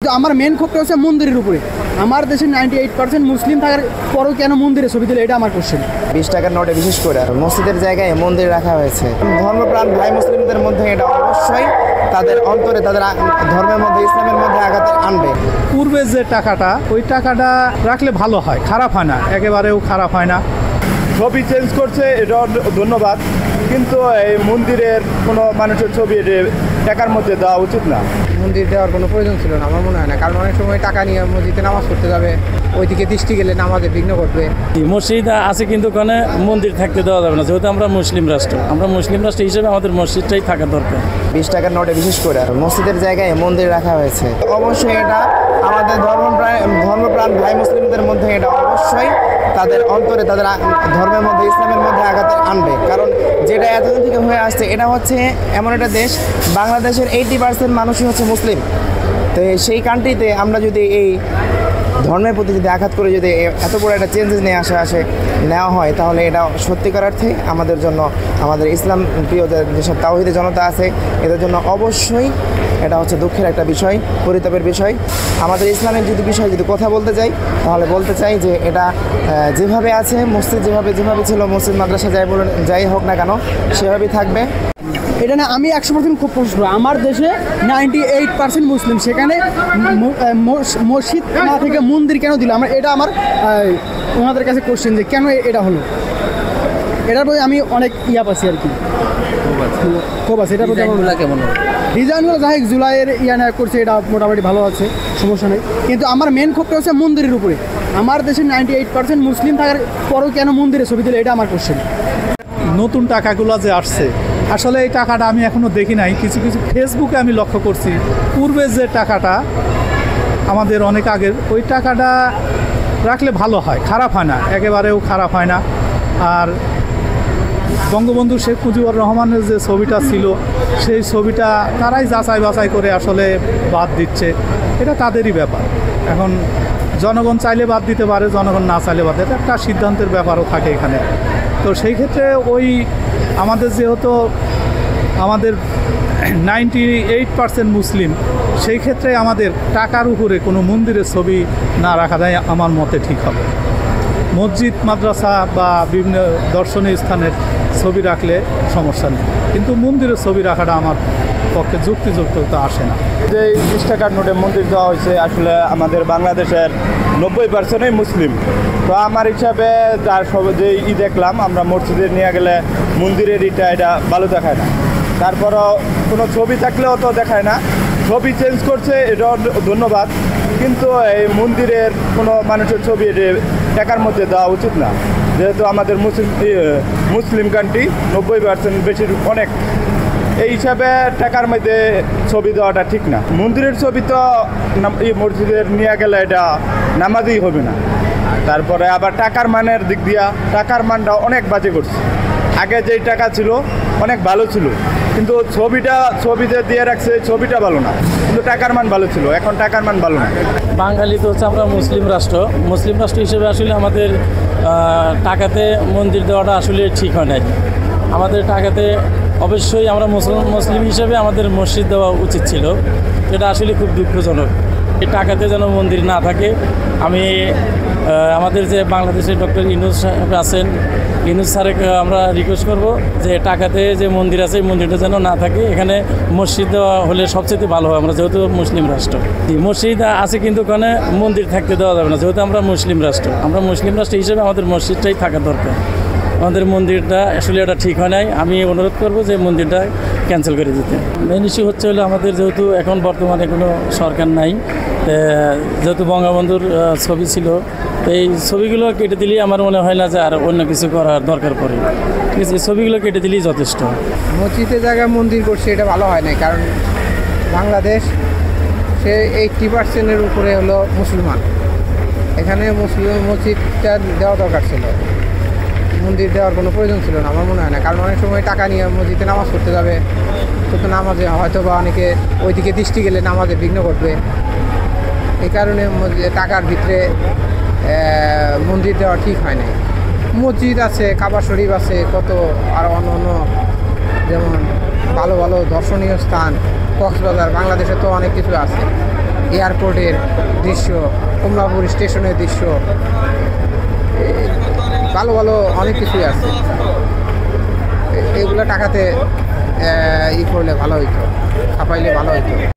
তো আমার মেন ক্ষোভটা হচ্ছে মন্দিরের উপরে। আমার দেশে 98% মুসলিম থাকার পরেও কেন মন্দিরে ছবি দিলে, এটা আমার কোশ্চেন। 20 টাকার নোটে বিশেষ করে মসজিদের জায়গায় মন্দির রাখা হয়েছে। ধর্মপ্রাণ ভাই মুসলিমদের মধ্যে এটা অবশ্যই তাদের অন্তরে, তাদের ধর্মের মধ্যে, ইসলামের মধ্যে আঘাত আনবে। পূর্বে যে টাকাটা, ওই টাকাটা রাখলে ভালো হয়, খারাপ হয় না, একেবারেও খারাপ হয় না। ছবি চেঞ্জ করছে, এটা ধন্যবাদ, কিন্তু এই মন্দিরের কোনো মানুষের ছবি টাকার মধ্যে দেওয়া উচিত না। মন্দির দেওয়ার কোনো প্রয়োজন ছিল না আমার মনে হয় না, কারণ অনেক সময় টাকা নিয়ে মসজিদে নামাজ পড়তে যাবে, ওইদিকে দৃষ্টি গেলে নামাজে বিঘ্ন ঘটবে। মসজিদ আছে কিন্তু ওখানে মন্দির থাকতে দেওয়া যাবে না, যেহেতু আমরা মুসলিম রাষ্ট্র। আমরা মুসলিম রাষ্ট্র হিসেবে আমাদের মসজিদটাই থাকা দরকার। 20 টাকার নোটে বিশেষ করে মসজিদের জায়গায় মন্দির রাখা হয়েছে। অবশ্যই এটা আমাদের ধর্মপ্রাণ ভাই মুসলিমদের মধ্যে এটা অবশ্যই তাদের অন্তরে, তাদের ধর্মের মধ্যে, ইসলামের মধ্যে আঘাত আনবে। কারণ যেটা এতদিন থেকে হয়ে আসছে, এটা হচ্ছে এমন একটা দেশ, বাংলাদেশের 80% মানুষই হচ্ছে মুসলিম। তো সেই কান্ট্রিতে আমরা যদি এই ধর্মের প্রতি যদি আঘাত করে যদি এত বড় একটা চেঞ্জেস নিয়ে নেওয়া হয়, তাহলে এটা সত্যিকার অর্থে আমাদের জন্য, আমাদের ইসলাম প্রিয় যেসব তাওহীদের জনতা আছে, এদের জন্য অবশ্যই এটা হচ্ছে দুঃখের একটা বিষয়, পরিতাপের বিষয়। আমাদের ইসলামের যদি বিষয় যদি কথা বলতে যাই, তাহলে বলতে চাই যে এটা যেভাবে আছে, মসজিদ যেভাবে ছিল, মসজিদ মাদ্রাসা যাই হোক না কেন, সেভাবেই থাকবে। এটা না, আমি 100% খুব প্রশ্ন। আমার দেশে 98% মুসলিম, সেখানে মসজিদ না থেকে মন্দির কেন দিল? এটা আমার ওনাদের কাছে কোশ্চেন, যে কেন এটা হলো। এটার প্রতি আমি অনেক পাচ্ছি আর কি, খুব আছে। এটার প্রতি কেমন ডিজাইনগুলো যাই হোক, জুলাইয়ের করছে, এটা মোটামুটি ভালো আছে, সমস্যা নেই। কিন্তু আমার মেন ক্ষোভটা হচ্ছে মন্দিরের উপরে। আমার দেশে 98% মুসলিম থাকার পরেও কেন মন্দিরে ছবি দিলে, এটা আমার কোশ্চেন। নতুন টাকাগুলো যে আসছে, আসলে এই টাকাটা আমি এখনও দেখি নাই। কিছু কিছু ফেসবুকে আমি লক্ষ্য করছি, পূর্বে যে টাকাটা আমাদের অনেক আগের, ওই টাকাটা রাখলে ভালো হয়, খারাপ হয় না, একেবারেও খারাপ হয় না। আর বঙ্গবন্ধু শেখ মুজিবুর রহমানের যে ছবিটা ছিল, সেই ছবিটা তারাই যাচাই বাছাই করে আসলে বাদ দিচ্ছে, এটা তাদেরই ব্যাপার। এখন জনগণ চাইলে বাদ দিতে পারে, জনগণ না চাইলে বাদ, এটা একটা সিদ্ধান্তের ব্যাপারও থাকে এখানে। তো সেই ক্ষেত্রে ওই আমাদের যেহেতু আমাদের 98% মুসলিম, সেই ক্ষেত্রে আমাদের টাকার উপরে কোনো মন্দিরের ছবি না রাখাটাই আমার মতে ঠিক হবে। মসজিদ, মাদ্রাসা বা বিভিন্ন দর্শনীয় স্থানের ছবি রাখলে সমস্যা নেই, কিন্তু মন্দিরের ছবি রাখাটা আমার পক্ষে যুক্তিযুক্ততা আসে না। যে 20 টাকার নোটে মন্দির দেওয়া হয়েছে, আসলে আমাদের বাংলাদেশের 90%ই মুসলিম। তো আমার হিসাবে যার যে দেখলাম, আমরা মসজিদে নিয়ে গেলে মন্দিরের এটা ভালো দেখায় না। তারপরও কোনো ছবি থাকলেও তো দেখায় না। ছবি চেঞ্জ করছে, এটা ধন্যবাদ, কিন্তু এই মন্দিরের কোনো মানুষের ছবি টাকার মধ্যে দেওয়া উচিত না, যেহেতু আমাদের মুসলিম কান্ট্রি 90% বেশি, অনেক। এই হিসাবে টাকার মধ্যে ছবি দেওয়াটা ঠিক না। মন্দিরের ছবি তো মসজিদের নিয়ে গেলে এটা নামাজই হবে না। তারপরে আবার টাকার মানের দিক দিয়া টাকার মানটা অনেক বাজে করছে। আগে যেই টাকা ছিল অনেক ভালো ছিল, কিন্তু ছবিতে দিয়ে রাখছে, ছবিটা ভালো না, কিন্তু টাকার মান ভালো ছিল, এখন টাকার মান ভালো না। বাঙালি তো হচ্ছে আমরা মুসলিম রাষ্ট্র হিসেবে আসলে আমাদের টাকাতে মন্দির দেওয়াটা আসলে ঠিক হয় নাই। আমাদের টাকাতে অবশ্যই আমরা মুসলিম হিসেবে আমাদের মসজিদ দেওয়া উচিত ছিল, এটা আসলে খুব দুঃখজনক। এই টাকাতে যেন মন্দির না থাকে। আমি আমাদের যে বাংলাদেশের ডক্টর ইউনূস সাহেব আছেন, ইউনূস স্যারকে আমরা রিকোয়েস্ট করব যে টাকাতে যে মন্দির আছে, এই মন্দিরটা যেন না থাকে, এখানে মসজিদ দেওয়া হলে সবচেয়ে ভালো হয়। আমরা যেহেতু মুসলিম রাষ্ট্র, মসজিদ আছে কিন্তু ওখানে মন্দির থাকতে দেওয়া যাবে না, যেহেতু আমরা মুসলিম রাষ্ট্র। আমরা মুসলিম রাষ্ট্র হিসেবে আমাদের মসজিদটাই থাকা দরকার। আমাদের মন্দিরটা আসলে এটা ঠিক হয় নাই। আমি অনুরোধ করব যে মন্দিরটা ক্যান্সেল করে দিতে। মেন ইস্যু হচ্ছে হলো আমাদের যেহেতু এখন বর্তমানে কোনো সরকার নাই, যেহেতু বঙ্গবন্ধুর ছবি ছিল, তো এই ছবিগুলো কেটে দিলেই আমার মনে হয় না যে আর অন্য কিছু করার দরকার পড়ে। ঠিক আছে, এই ছবিগুলো কেটে দিলেই যথেষ্ট। মসজিদের জায়গায় মন্দির করছে, এটা ভালো হয় না, কারণ বাংলাদেশ সে 80%-এর উপরে হলো মুসলমান। এখানে মসজিদটা দেওয়া দরকার ছিল, মন্দির দেওয়ার কোনো প্রয়োজন ছিল না আমার মনে হয় না, কারণ অনেক সময় টাকা নিয়ে মসজিদে নামাজ পড়তে যাবে, তো নামাজে হয়তো বা অনেকে ওইদিকে দৃষ্টি গেলে নামাজে বিঘ্ন ঘটবে। এই কারণে টাকার ভিতরে মন্দির দেওয়া ঠিক হয় না। মসজিদ আছে, কাবা শরীফ আছে, কত আর অন্য যেমন ভালো ভালো দর্শনীয় স্থান, কক্সবাজার, বাংলাদেশে তো অনেক কিছু আছে। এয়ারপোর্টের দৃশ্য, কমলাপুর স্টেশনের দৃশ্য, ভালো ভালো অনেক কিছুই আছে। এগুলো টাকাতে ই করলে ভালো হইতো, ছাপাইলে ভালো হইতো।